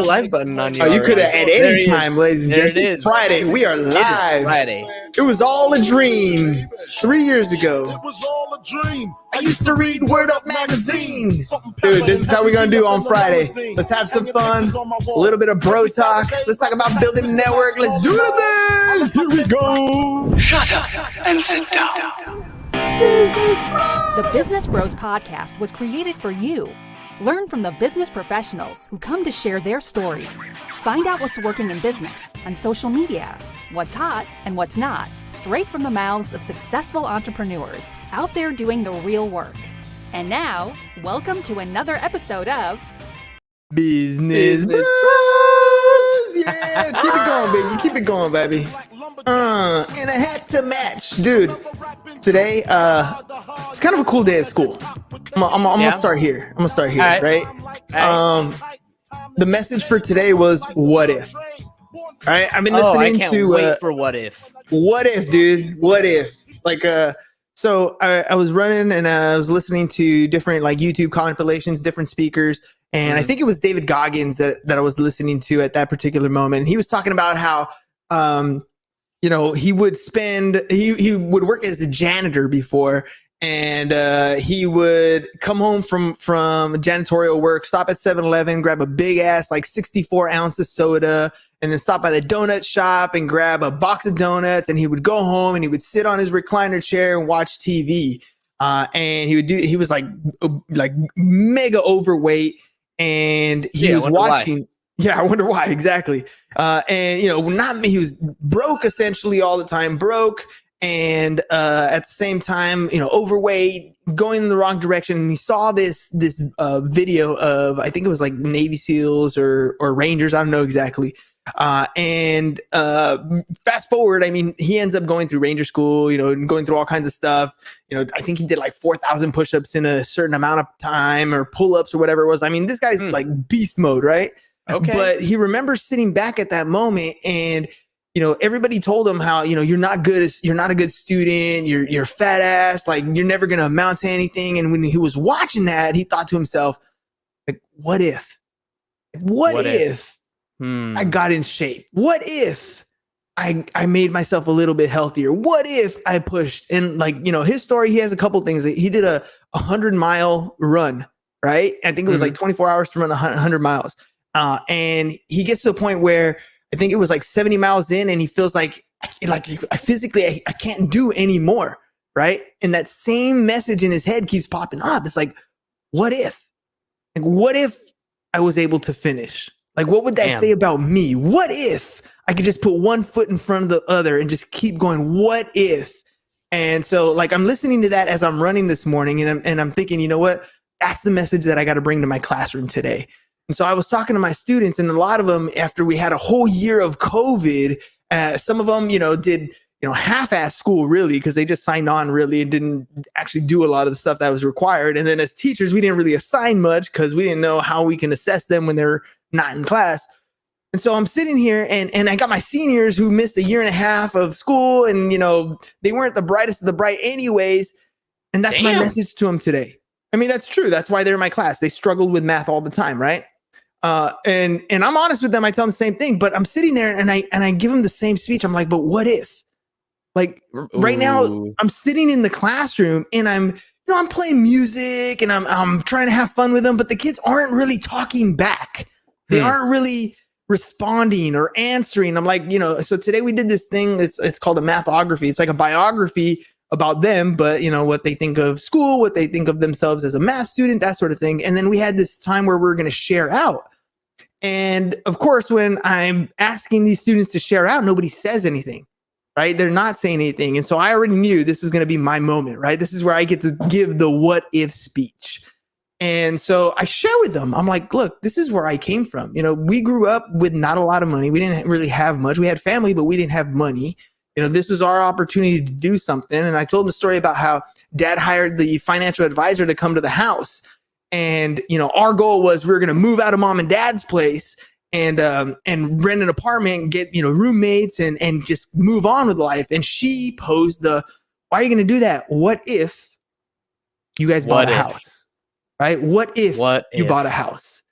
live button on you. Oh, you could have already. at There any he is. time, ladies and There gents. it It's is. Friday. We are It is live. Friday. It was all a dream 3 years ago. It was all a dream. I used to read Word Up magazine. Dude, this is how we're going to do on Friday. Let's have some fun, a little bit of bro talk. Let's talk about building a network. Let's do it then. Here we go. Shut up and sit down. The Business Bros Podcast was created for you. Learn from the business professionals who come to share their stories. Find out what's working in business and social media, what's hot and what's not, straight from the mouths of successful entrepreneurs out there doing the real work. And now, welcome to another episode of Business Bros. Yeah, keep it going, baby. Keep it going, baby. And a hat to match, dude. Today, it's kind of a cool day at school. I'm gonna start here. Right? The message for today was "What if?" All right, I've been listening I can't to wait for what if. What if, dude? What if? So I was running and I was listening to different like YouTube compilations, different speakers, and I think it was David Goggins that I was listening to at that particular moment. And he was talking about how he would work as a janitor before, and he would come home from janitorial work, stop at 7-Eleven, grab a big ass like 64 ounce of soda, and then stop by the donut shop and grab a box of donuts, and he would go home and he would sit on his recliner chair and watch TV. And he was like mega overweight, and he was watching. Why. Yeah, I wonder why exactly. And he was broke essentially all the time, and at the same time, overweight, going in the wrong direction. And he saw this video of, I think it was like Navy SEALs or Rangers, I don't know exactly. And fast forward, I mean, he ends up going through Ranger school, and going through all kinds of stuff. I think he did like 4,000 push-ups in a certain amount of time, or pull-ups or whatever it was. I mean, this guy's like beast mode, right? Okay. But he remembers sitting back at that moment, and everybody told him how you're not a good student, you're fat ass, like you're never gonna amount to anything. And when he was watching that, he thought to himself, like, what if I got in shape? What if I made myself a little bit healthier? What if I pushed? And his story, he has a couple things. He did a 100-mile run, right? I think it was like 24 hours to run 100 miles. And he gets to the point where I think it was like 70 miles in, and he feels like physically I can't do any more, right? And that same message in his head keeps popping up. It's like, what if? Like, what if I was able to finish? Like, what would that say about me? What if I could just put one foot in front of the other and just keep going? What if? And so, I'm listening to that as I'm running this morning, and I'm thinking, you know what? That's the message that I got to bring to my classroom today. And so I was talking to my students, and a lot of them, after we had a whole year of COVID, some of them, did, half-ass school really, because they just signed on really and didn't actually do a lot of the stuff that was required. And then as teachers, we didn't really assign much because we didn't know how we can assess them when they're not in class. And so I'm sitting here, and I got my seniors who missed a year and a half of school, and, they weren't the brightest of the bright anyways. And that's my message to them today. I mean, that's true. That's why they're in my class. They struggled with math all the time, right? And I'm honest with them. I tell them the same thing, but I'm sitting there and I give them the same speech. I'm like, but what if? Like right now, I'm sitting in the classroom and I'm playing music and I'm trying to have fun with them, but the kids aren't really talking back. They aren't really responding or answering. I'm like, so today we did this thing. It's called a mathography. It's like a biography about them, but what they think of school, what they think of themselves as a math student, that sort of thing. And then we had this time where we were going to share out. And of course, when I'm asking these students to share out, nobody says anything, right? They're not saying anything. And so I already knew this was going to be my moment, right? This is where I get to give the what if speech. And so I share with them. I'm like, look, this is where I came from. We grew up with not a lot of money. We didn't really have much. We had family, but we didn't have money. This was our opportunity to do something. And I told them a story about how dad hired the financial advisor to come to the house. And, our goal was we were going to move out of mom and dad's place and rent an apartment and get, roommates and just move on with life. And she posed why are you going to do that? What if you guys bought a house, right? What if you bought a house?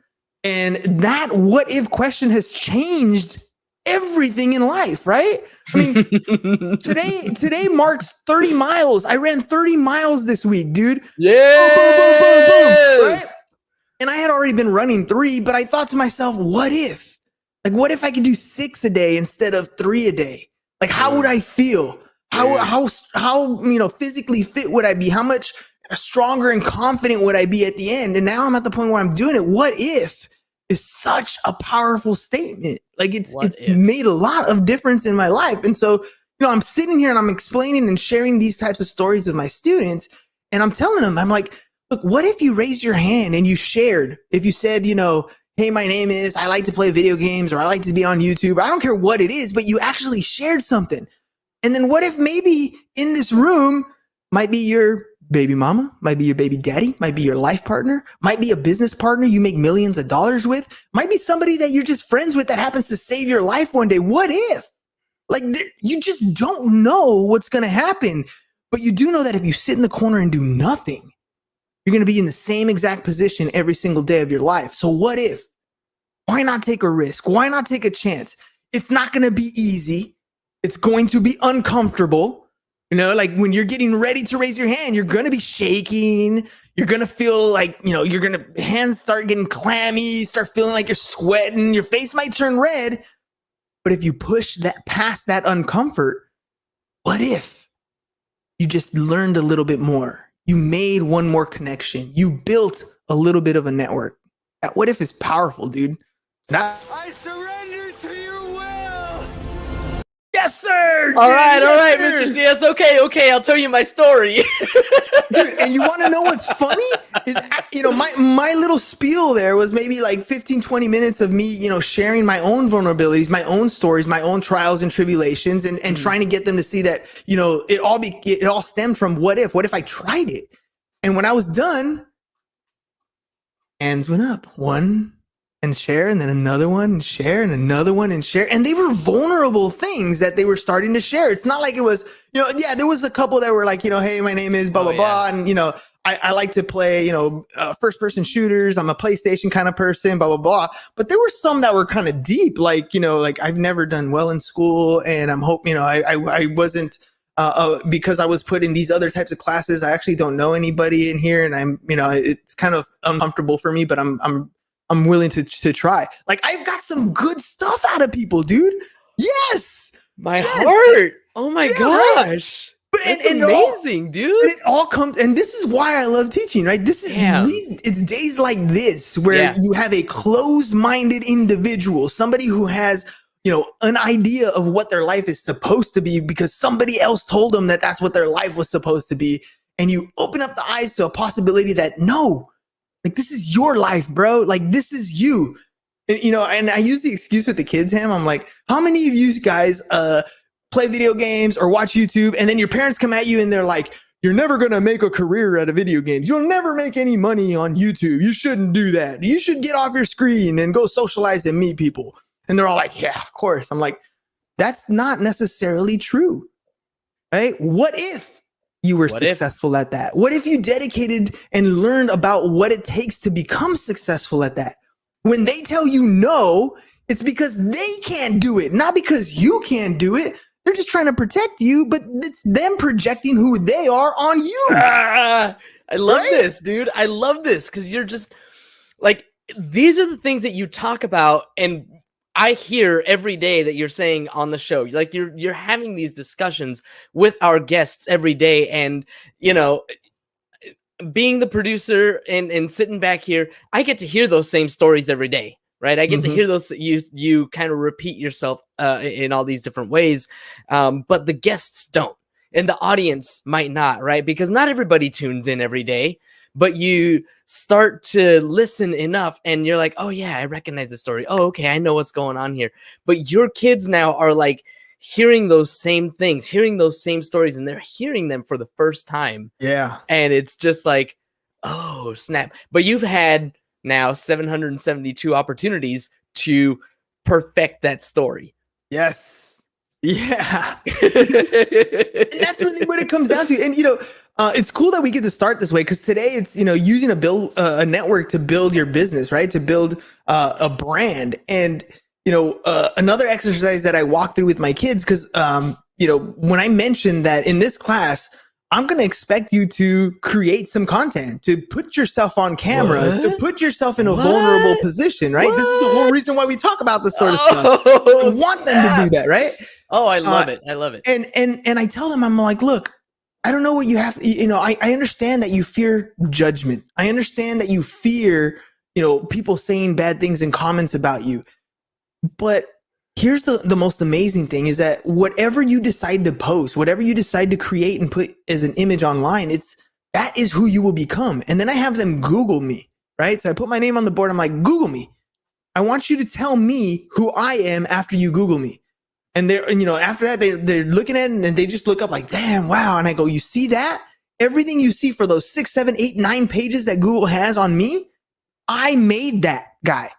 And that what if question has changed everything in life, right? I mean, today marks 30 miles. I ran 30 miles this week, dude. Yes. Right? And I had already been running 3, but I thought to myself, what if? Like, what if I could do 6 a day instead of 3 a day? Like, how would I feel? How physically fit would I be? How much stronger and confident would I be at the end? And now I'm at the point where I'm doing it. What if is such a powerful statement. Like it's made a lot of difference in my life. And so, I'm sitting here and I'm explaining and sharing these types of stories with my students. And I'm telling them, I'm like, look, what if you raised your hand and you shared, if you said, hey, my name is, I like to play video games, or I like to be on YouTube, or I don't care what it is, but you actually shared something. And then what if maybe in this room might be your baby mama, might be your baby daddy, might be your life partner, might be a business partner you make millions of dollars with, might be somebody that you're just friends with that happens to save your life one day. What if? Like, you just don't know what's going to happen, but you do know that if you sit in the corner and do nothing, you're going to be in the same exact position every single day of your life. So what if? Why not take a risk? Why not take a chance? It's not going to be easy. It's going to be uncomfortable. Like when you're getting ready to raise your hand, you're going to be shaking. You're going to feel like, you're going to, hands start getting clammy, start feeling like you're sweating. Your face might turn red. But if you push that past that uncomfort, what if you just learned a little bit more? You made one more connection. You built a little bit of a network. That what if is powerful, dude. I surrender to your will. Yes, sir. All right, sir. Mr. CS. Okay, I'll tell you my story. Dude, and you want to know what's funny? Is, my little spiel there was maybe like 15, 20 minutes of me, sharing my own vulnerabilities, my own stories, my own trials and tribulations, and trying to get them to see that, it all stemmed from what if I tried it? And when I was done, hands went up, one and share, and then another one and share, and another one and share. And they were vulnerable things that they were starting to share. It's not like it was, there was a couple that were like, hey, my name is blah, blah, blah. And, I like to play, first person shooters. I'm a PlayStation kind of person, blah, blah, blah. But there were some that were kind of deep, like, like I've never done well in school. And I'm hoping, I wasn't, because I was put in these other types of classes. I actually don't know anybody in here. And I'm, it's kind of uncomfortable for me, but I'm willing to try. Like, I've got some good stuff out of people, dude. Yes. My heart. Oh my gosh. Right? That's amazing, dude. And it all comes, and this is why I love teaching, right? This is it's days like this where you have a closed-minded individual, somebody who has, an idea of what their life is supposed to be because somebody else told them that that's what their life was supposed to be. And you open up the eyes to a possibility that no, like, this is your life, bro. Like, this is you. And, and I use the excuse with the kids, Ham. I'm like, how many of you guys play video games or watch YouTube, and then your parents come at you and they're like, you're never going to make a career out of video games. You'll never make any money on YouTube. You shouldn't do that. You should get off your screen and go socialize and meet people. And they're all like, yeah, of course. I'm like, that's not necessarily true, right? What if you were successful at that? What if you dedicated and learned about what it takes to become successful at that? When they tell you no, it's because they can't do it, not because you can't do it. They're just trying to protect you, but it's them projecting who they are on you. I love this, dude. I love this because you're just like, these are the things that you talk about, and I hear every day that you're saying on the show. Like, you're having these discussions with our guests every day, and being the producer and sitting back here, I get to hear those same stories every day. Right. I get to hear those. You kind of repeat yourself in all these different ways. But the guests don't, and the audience might not. Right. Because not everybody tunes in every day, but you start to listen enough and you're like, oh, yeah, I recognize the story. Oh, OK, I know what's going on here. But your kids now are like hearing those same things, hearing those same stories, and they're hearing them for the first time. Yeah. And it's just like, oh, snap. But you've had now 772 opportunities to perfect that story. Yes. Yeah. And that's really what it comes down to. And, It's cool that we get to start this way because today it's, using a network to build your business, right? To build a brand. And, another exercise that I walk through with my kids, because, when I mentioned that in this class, I'm going to expect you to create some content, to put yourself on camera, to put yourself in a vulnerable position, right? This is the whole reason why we talk about this sort of stuff. I want them to do that, right? Oh, I love it. I love it. And I tell them, I'm like, look, I don't know what you have. I understand that you fear judgment. I understand that you fear, people saying bad things in comments about you. But here's the most amazing thing is that whatever you decide to post, whatever you decide to create and put as an image online, that is who you will become. And then I have them Google me, right? So I put my name on the board. I'm like, Google me. I want you to tell me who I am after you Google me. And after that, they're looking at it and they just look up like, damn, wow. And I go, you see that? Everything you see for those 6, 7, 8, 9 pages that Google has on me, I made that guy.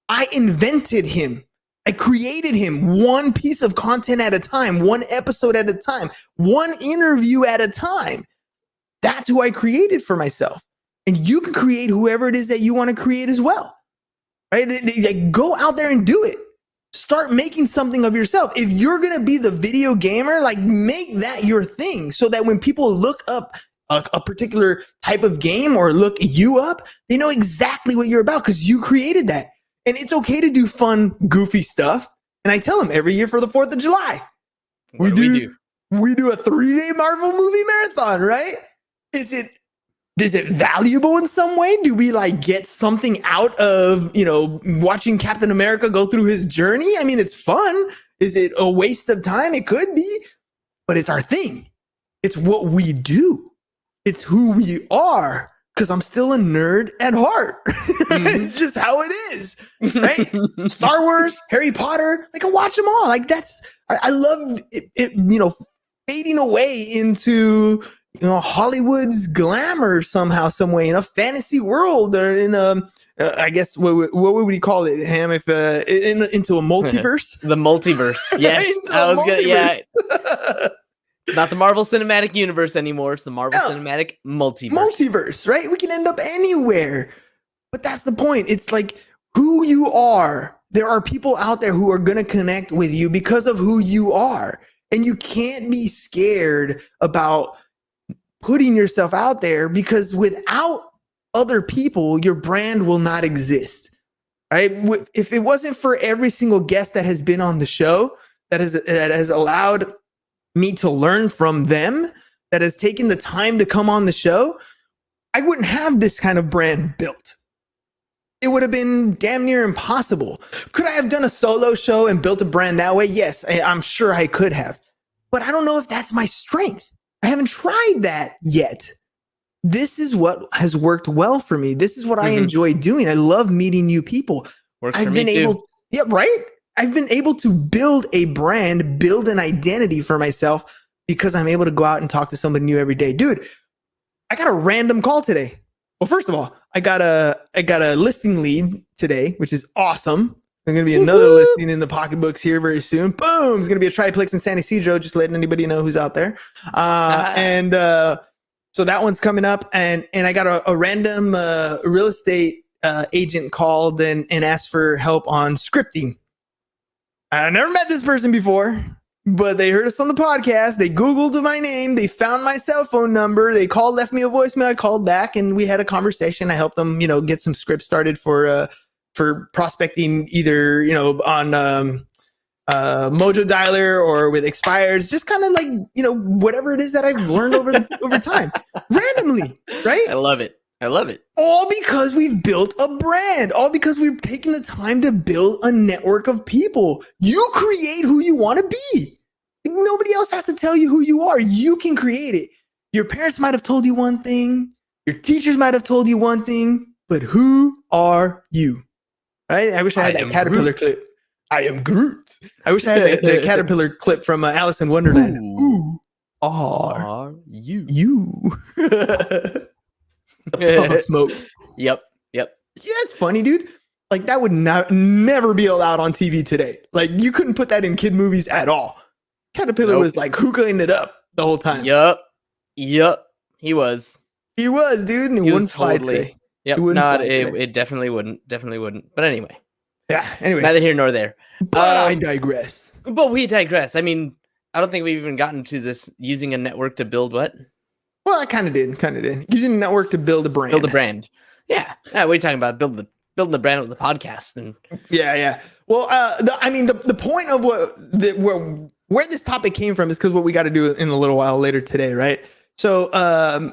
I invented him. I created him one piece of content at a time, one episode at a time, one interview at a time. That's who I created for myself. And you can create whoever it is that you want to create as well, right? Like, go out there and do it. Start making something of yourself. If you're going to be the video gamer, like, make that your thing so that when people look up a particular type of game or look you up, they know exactly what you're about because you created that. And it's okay to do fun, goofy stuff. And I tell them every year for the 4th of July, we do a 3-day Marvel movie marathon, right? Is it valuable in some way? Do we get something out of, watching Captain America go through his journey? I mean, it's fun. Is it a waste of time? It could be, but it's our thing. It's what we do. It's who we are. Because I'm still a nerd at heart. It's just how it is, right? Star Wars, Harry Potter, I watch them all. I love it, fading away into, Hollywood's glamour somehow, some way, in a fantasy world or in a, I guess, what would we call it, Ham, if into a multiverse? The multiverse. Yes. I was going to, yeah. Not the Marvel Cinematic Universe anymore. It's the Marvel Cinematic Multiverse. Multiverse, right? We can end up anywhere. But that's the point. It's like who you are. There are people out there who are going to connect with you because of who you are. And you can't be scared about putting yourself out there because without other people, your brand will not exist. Right? If it wasn't for every single guest that has been on the show, that has allowed me to learn from them, that has taken the time to come on the show, I wouldn't have this kind of brand built. It would have been damn near impossible. Could I have done a solo show and built a brand that way? Yes, I'm sure I could have. But I don't know if that's my strength. I haven't tried that yet. This is what has worked well for me. This is what I enjoy doing. I love meeting new people. Works for me too. Yeah, right? I've been able to build a brand, build an identity for myself because I'm able to go out and talk to somebody new every day. Dude, I got a random call today. Well, first of all, I got a listing lead today, which is awesome. There's going to be another listing in the pocketbooks here very soon. Boom! It's going to be a triplex in San Ysidro, just letting anybody know who's out there. So that one's coming up. And I got a random real estate agent called and asked for help on scripting. I never met this person before, but they heard us on the podcast. They Googled my name. They found my cell phone number. They called, left me a voicemail. I called back and we had a conversation. I helped them, get some scripts started for prospecting either, on Mojo Dialer or with expires, just kind of whatever it is that I've learned over time, randomly, right? I love it. All because we've built a brand, all because we've taken the time to build a network of people. You create who you want to be. Nobody else has to tell you who you are. You can create it. Your parents might have told you one thing. Your teachers might have told you one thing, but who are you? Right? I wish I had that Caterpillar clip. I am Groot. I wish I had the Caterpillar clip from Alice in Wonderland. Who are you? You. Smoke. Yep. Yeah, it's funny, dude. That would never be allowed on TV today. You couldn't put that in kid movies at all. Caterpillar was hookahing it up the whole time. Yup. He was. He was, dude, and it He was wouldn't fly totally- today. Yep. It wouldn't No, fly today. it definitely wouldn't. Definitely wouldn't. But anyway, Yeah. Anyways, neither here nor there. but I Um, digress. But we digress. I mean, I don't think we've even gotten to this using a network to build what? Well, I kind of did. Using the network to build a brand. Build a brand. Yeah. What are you talking about? Building the brand with the podcast. And Yeah. Well, the point of where this topic came from is because what we got to do in a little while later today, right? So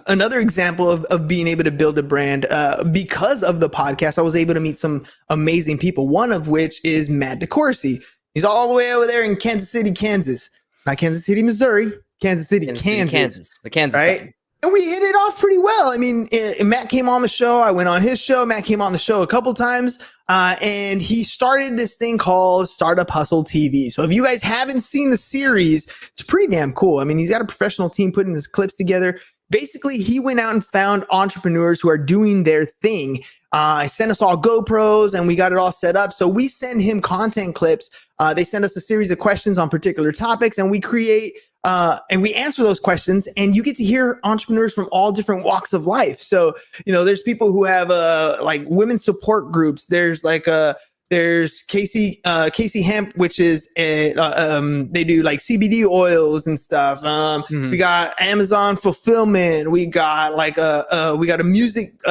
another example of being able to build a brand because of the podcast, I was able to meet some amazing people. One of which is Matt DeCourcy. He's all the way over there in Kansas City, Kansas, not Kansas City, Missouri, Kansas City, Kansas. The Kansas right? side. And we hit it off pretty well. I mean, Matt came on the show. I went on his show. Matt came on the show a couple times. And he started this thing called Startup Hustle TV. So if you guys haven't seen the series, it's pretty damn cool. I mean, he's got a professional team putting his clips together. Basically, he went out and found entrepreneurs who are doing their thing. I sent us all GoPros and we got it all set up. So we send him content clips. They send us a series of questions on particular topics and we create and we answer those questions, and you get to hear entrepreneurs from all different walks of life. So, there's people who have like women's support groups. There's there's Casey Hemp, which is they do like CBD oils and stuff. We got Amazon fulfillment. We got a music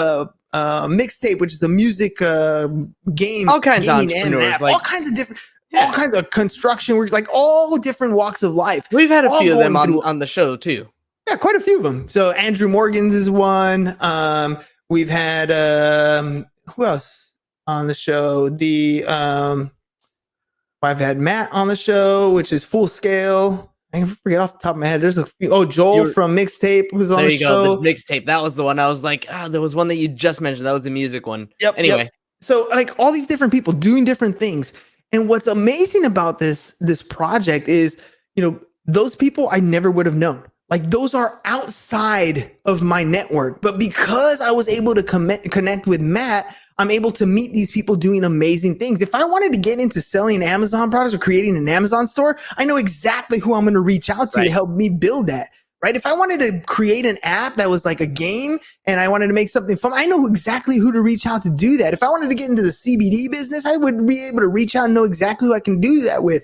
mixtape, which is a music game. All kinds of gaming and entrepreneurs, app, like- all kinds of different. All kinds of construction work, like all different walks of life. We've had a all few of them going through- on the show too. Yeah, quite a few of them. So Andrew Morgan's is one. We've had who else on the show? I've had Matt on the show, which is Full Scale. I forget off the top of my head. There's a few. Oh, Joel from Mixtape was on There the you show. go. The mixtape. That was the one. I was like, there was one that you just mentioned. That was the music one. Yep. Anyway. So like all these different people doing different things. And what's amazing about this project is, those people I never would have known. Like those are outside of my network. But because I was able to connect with Matt, I'm able to meet these people doing amazing things. If I wanted to get into selling Amazon products or creating an Amazon store, I know exactly who I'm going to reach out to help me build that. Right? If I wanted to create an app that was like a game and I wanted to make something fun, I know exactly who to reach out to do that. If I wanted to get into the CBD business, I would be able to reach out and know exactly who I can do that with.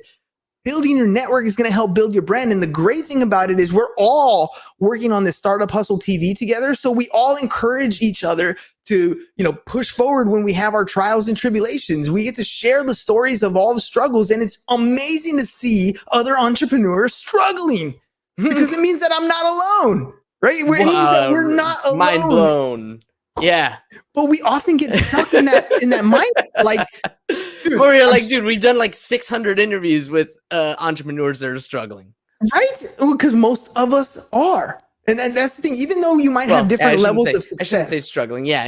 Building your network is going to help build your brand. And the great thing about it is we're all working on this Startup Hustle TV together. So we all encourage each other to, push forward when we have our trials and tribulations. We get to share the stories of all the struggles. And it's amazing to see other entrepreneurs struggling. Because it means that I'm not alone, right? It means that we're not alone. Mind blown. Yeah. But we often get stuck in that mind. Like, dude, Or you're like, dude, we've done like 600 interviews with entrepreneurs that are struggling. right? Because most of us are. And that's the thing. Even though you might have different levels of I shouldn't say success. struggling. Yeah.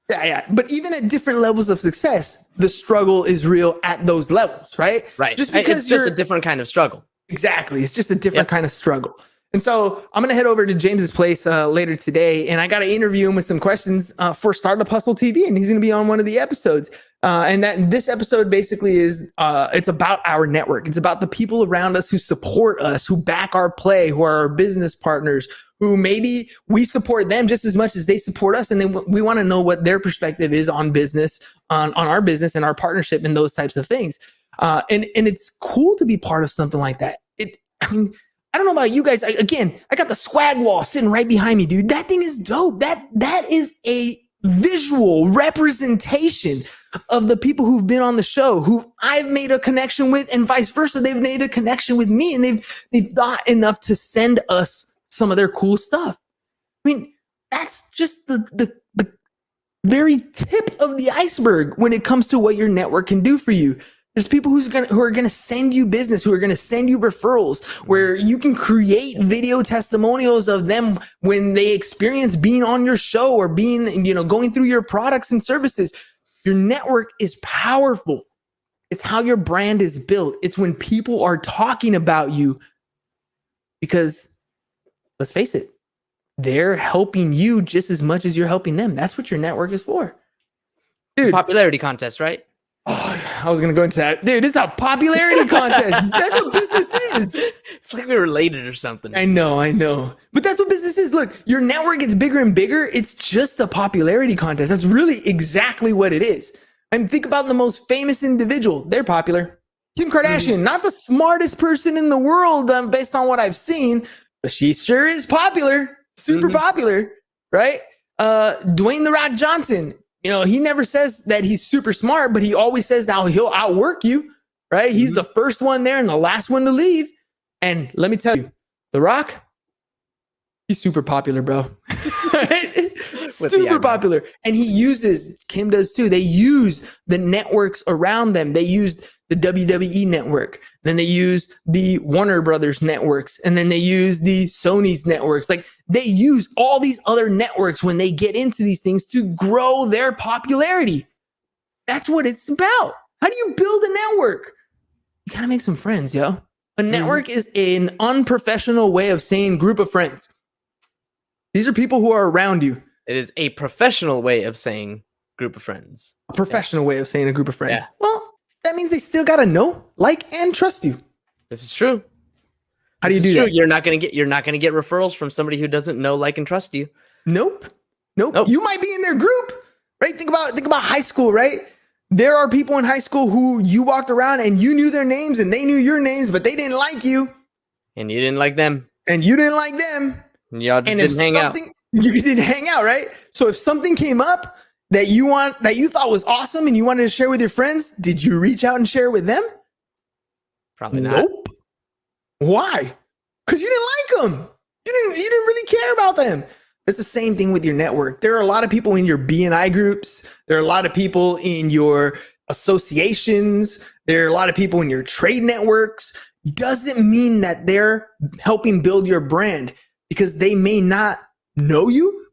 Yeah. But even at different levels of success, the struggle is real at those levels, right? Right. Just because it's just a different kind of struggle. Exactly. It's just a different kind of struggle. And so I'm going to head over to James's place later today, and I got to interview him with some questions for Startup Hustle TV, and he's going to be on one of the episodes. And this episode basically is it's about our network. It's about the people around us who support us, who back our play, who are our business partners, who maybe we support them just as much as they support us. And then we want to know what their perspective is on business, on our business and our partnership and those types of things. And it's cool to be part of something like that. I don't know about you guys. I got the swag wall sitting right behind me, dude. That thing is dope. That is a visual representation of the people who've been on the show, who I've made a connection with, and vice versa. They've made a connection with me, and they've thought enough to send us some of their cool stuff. I mean, that's just the very tip of the iceberg when it comes to what your network can do for you. There's people who are gonna send you business, who are gonna send you referrals, where you can create video testimonials of them when they experience being on your show or being, going through your products and services. Your network is powerful. It's how your brand is built. It's when people are talking about you, because let's face it, they're helping you just as much as you're helping them. That's what your network is for. It's Dude. a popularity contest, right? Oh, I was gonna go into that, dude. It's a popularity contest. That's what business is. It's like we're related or something. I know, but that's what business is. Look, your network gets bigger and bigger. It's just a popularity contest. That's really exactly what it is. I mean, think about the most famous individual. They're popular. Kim Kardashian, not the smartest person in the world, based on what I've seen, but she sure is popular, super popular, right? Dwayne The Rock Johnson, he never says that he's super smart, but he always says how he'll outwork you, right? He's the first one there and the last one to leave. And let me tell you, The Rock, he's super popular, bro. Right? Super popular. And Kim does too. They use the networks around them. They used the WWE network. Then they use the Warner Brothers networks. And then they use the Sony's networks. Like, they use all these other networks when they get into these things to grow their popularity. That's what it's about. How do you build a network? You gotta make some friends, yo. A network is an unprofessional way of saying group of friends. These are people who are around you. It is a professional way of saying group of friends. A professional way of saying a group of friends. Yeah. Well, that means they still gotta know, like, and trust you. This is true. How do you do that? You're not gonna get referrals from somebody who doesn't know, like, and trust you. Nope. You might be in their group, right? Think about high school, right? There are people in high school who you walked around and you knew their names and they knew your names, but they didn't like you. And you didn't like them. And you didn't like them. And y'all just didn't hang out. You didn't hang out, right? So if something came up that you thought was awesome and you wanted to share with your friends, did you reach out and share with them? Probably not. Nope. Why? Because you didn't like them. You didn't really care about them. It's the same thing with your network. There are a lot of people in your BNI groups. There are a lot of people in your associations. There are a lot of people in your trade networks. Doesn't mean that they're helping build your brand, because they may not know you.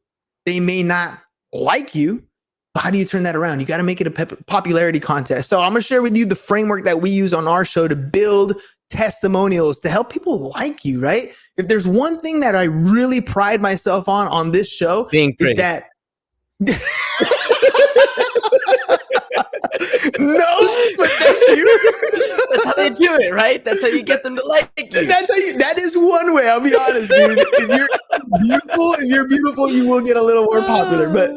They may not like you. But how do you turn that around? You got to make it a popularity contest. So I'm going to share with you the framework that we use on our show to build testimonials, to help people like you, right? If there's one thing that I really pride myself on this show, being pretty. Is that no, but thank you. That's how they do it, right? That's how you get them to like you. That is one way. I'll be honest, dude. If you're beautiful, you will get a little more popular. But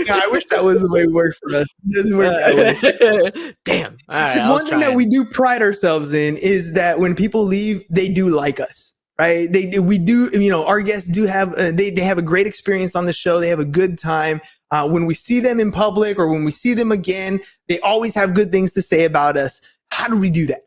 yeah, I wish that was the way it worked for us. It doesn't work that way. Damn. All right. One thing that we do pride ourselves in is that when people leave, they do like us. Right? We do, our guests do have, they have a great experience on the show. They have a good time. When we see them in public or when we see them again, they always have good things to say about us. How do we do that?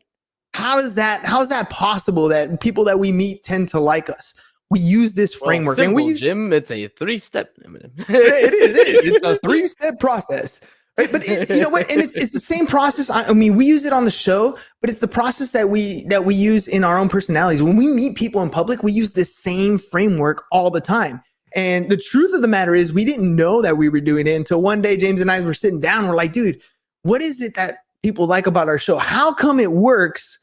How is that possible that people that we meet tend to like us? We use this framework. Simple, and Jim, it's a 3-step. It is. It's a 3-step process. Right. But you know what? And it's the same process. I mean, we use it on the show, but it's the process that we use in our own personalities. When we meet people in public, we use this same framework all the time. And the truth of the matter is we didn't know that we were doing it until one day James and I were sitting down. We're like, dude, what is it that people like about our show? How come it works?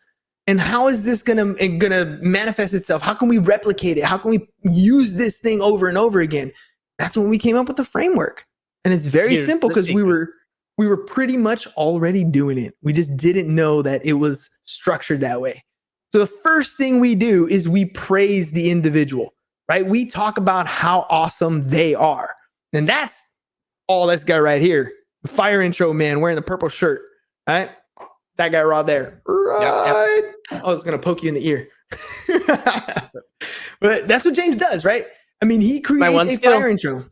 And how is this gonna manifest itself? How can we replicate it? How can we use this thing over and over again? That's when we came up with the framework. And it's very simple, because we were pretty much already doing it. We just didn't know that it was structured that way. So the first thing we do is we praise the individual, right? We talk about how awesome they are. And that's all this guy right here, the fire intro man wearing the purple shirt, right? That guy right there. Right. Yep. I was going to poke you in the ear. But that's what James does, right? I mean, he creates a fire intro.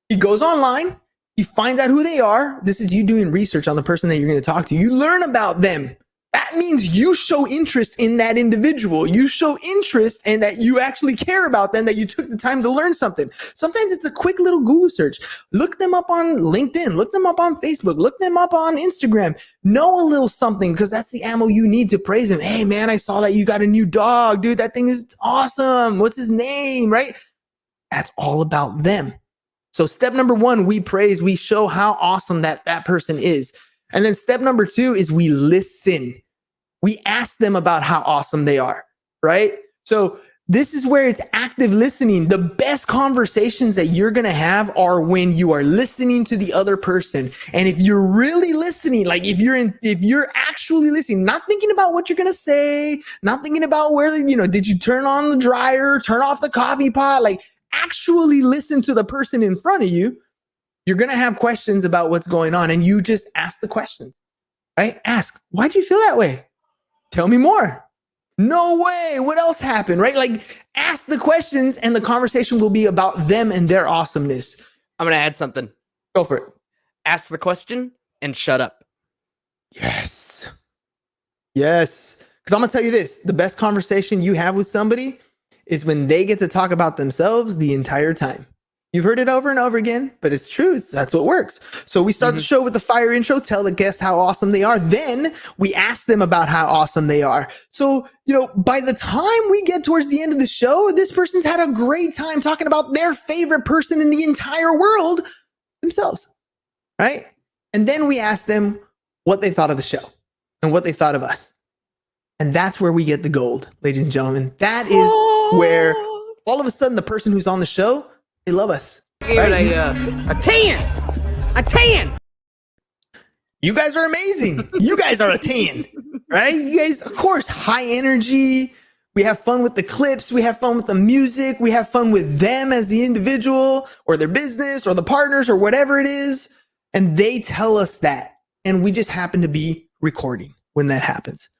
He goes online. He finds out who they are. This is you doing research on the person that you're going to talk to. You learn about them. That means you show interest in that individual. You show interest and that you actually care about them, that you took the time to learn something. Sometimes it's a quick little Google search. Look them up on LinkedIn. Look them up on Facebook. Look them up on Instagram. Know a little something, because that's the ammo you need to praise them. Hey, man, I saw that you got a new dog. Dude, that thing is awesome. What's his name, right? That's all about them. So step number 1, we praise, we show how awesome that person is. And then step number 2 is we listen. We ask them about how awesome they are, right? So This is where it's active listening. The best conversations that you're going to have are when you are listening to the other person. And if you're really listening, like if you're actually listening, not thinking about what you're going to say, not thinking about where, did you turn on the dryer, turn off the coffee pot, like actually listen to the person in front of you, you're going to have questions about what's going on. And you just ask the question, right? Ask, why'd you feel that way? Tell me more. No way. What else happened? Right? Like ask the questions and the conversation will be about them and their awesomeness. I'm going to add something. Go for it. Ask the question and shut up. Yes. Yes. Because I'm going to tell you this. The best conversation you have with somebody is when they get to talk about themselves the entire time. You've heard it over and over again, but it's true. That's what works. So we start the show with the fire intro, tell the guests how awesome they are. Then we ask them about how awesome they are. So, by the time we get towards the end of the show, this person's had a great time talking about their favorite person in the entire world, themselves, right? And then we ask them what they thought of the show and what they thought of us. And that's where we get the gold, ladies and gentlemen. That is where all of a sudden the person who's on the show, they love us. Right? A 10. A 10. You guys are amazing. You guys are a 10, right? You guys, of course, high energy. We have fun with the clips. We have fun with the music. We have fun with them as the individual or their business or the partners or whatever it is. And they tell us that. And we just happen to be recording when that happens,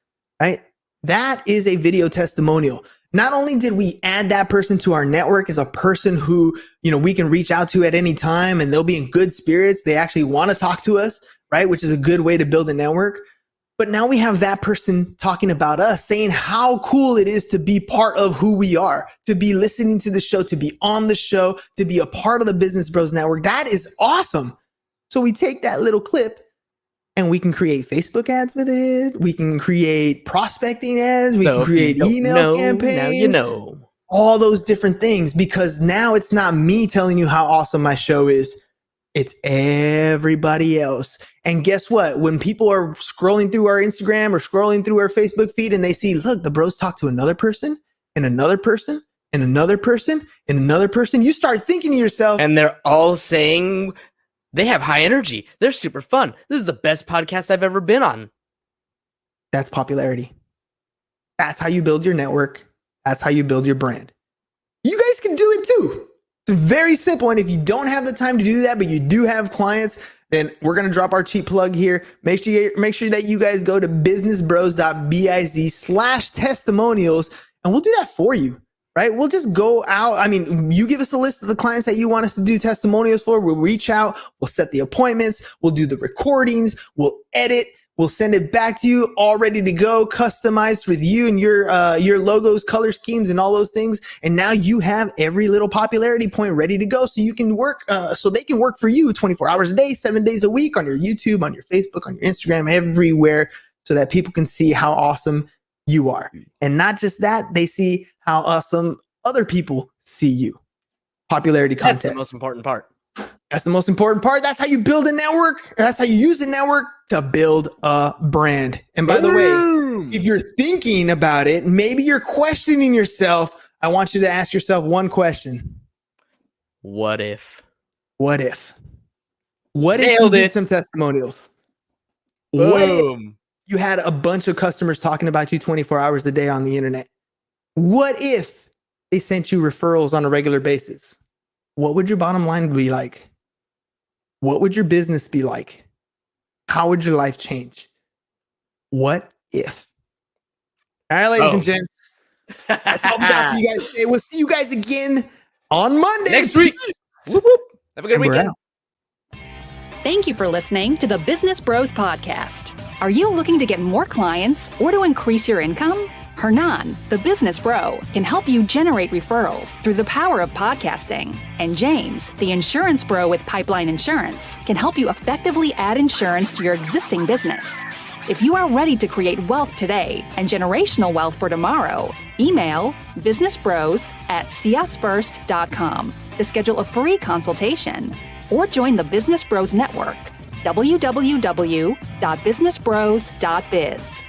right? That is a video testimonial. Not only did we add that person to our network as a person who, we can reach out to at any time and they'll be in good spirits. They actually want to talk to us, right? Which is a good way to build a network. But now we have that person talking about us, saying how cool it is to be part of who we are, to be listening to the show, to be on the show, to be a part of the Business Bros Network. That is awesome. So we take that little clip and we can create Facebook ads with it. We can create prospecting ads. We can create email campaigns. Now all those different things, because now it's not me telling you how awesome my show is. It's everybody else. And guess what? When people are scrolling through our Instagram or scrolling through our Facebook feed and they see, look, the bros talk to another person and another person and another person and another person, you start thinking to yourself. And they're all saying they have high energy. They're super fun. This is the best podcast I've ever been on. That's popularity. That's how you build your network. That's how you build your brand. You guys can do it too. It's very simple. And if you don't have the time to do that, but you do have clients, then we're going to drop our cheap plug here. Make sure that you guys go to businessbros.biz/testimonials and we'll do that for you, right? We'll just go out. I mean, you give us a list of the clients that you want us to do testimonials for. We'll reach out. We'll set the appointments. We'll do the recordings. We'll edit. We'll send it back to you all ready to go, customized with you and your logos, color schemes, and all those things. And now you have every little popularity point ready to go, so you can work, so they can work for you 24 hours a day, 7 days a week on your YouTube, on your Facebook, on your Instagram, everywhere, so that people can see how awesome you are. And not just that, they see how awesome other people see you. Popularity contest. That's the most important part. That's the most important part. That's how you build a network. That's how you use a network to build a brand. And by the way, if you're thinking about it, maybe you're questioning yourself, I want you to ask yourself one question. What if? What if? What if you did some testimonials? What if you had a bunch of customers talking about you 24 hours a day on the internet? What if they sent you referrals on a regular basis? What would your bottom line be like? What would your business be like? How would your life change? What if? All right, ladies and gents. That's all we got for you guys today. We'll see you guys again on Monday. Next week. Whoop, whoop. Have a good weekend. Thank you for listening to the Business Bros Podcast. Are you looking to get more clients or to increase your income? Hernan, the business bro, can help you generate referrals through the power of podcasting. And James, the insurance bro with Pipeline Insurance, can help you effectively add insurance to your existing business. If you are ready to create wealth today and generational wealth for tomorrow, email businessbros@csfirst.com to schedule a free consultation or join the Business Bros Network, www.businessbros.biz.